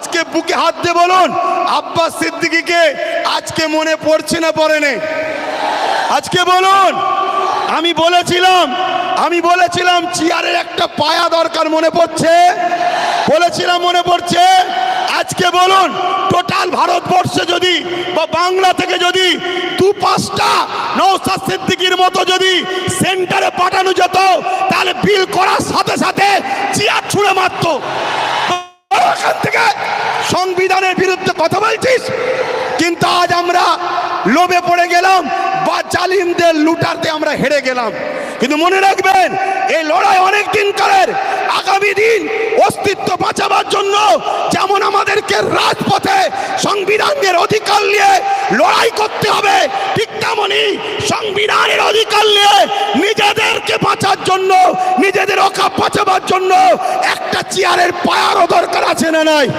আজকে বুকে হাত দিয়ে বলুন, আব্বাস সিদ্দিকীকে আজকে মনে পড়ছে না পড়ে নেই? আজকে বলুন। আমি বলেছিলাম চেয়ারের একটা পায়া দরকার, মনে পড়ছে? বলেছিলাম মনে পড়ছে? আজকে বলুন, টোটাল ভারতবর্ষে যদি বা বাংলা থেকে যদি 2-5টা নওশাদ সিদ্দিকীর মতো যদি সেন্টারে পাঠানো যেত, তাহলে বিল করার সাথে সাথে চেয়ার ছুঁড়ে মারত। এখান থেকে সংবিধানের বিরুদ্ধে কথা বলছিস, কিন্তু আজ আমরা লোভে পড়ে গেলাম বা জালিমদের লুটাতে আমরা হেরে গেলাম। কিন্তু মনে রাখবেন, এই লড়াই অনেক দিন কালের। আগামী দিন অস্তিত্ব বাঁচাবার জন্য যেমন আমাদেরকে রাজপথে সংবিধানের অধিকার নিয়ে লড়াই করতে হবে, ঠিক তেমনি সংবিধানের অধিকার নিয়ে নিজেদেরকে বাঁচার জন্য, নিজেদের অকাপ বাঁচাবার জন্য একটা চেয়ারের পায়ারও দরকার আছে না নাই?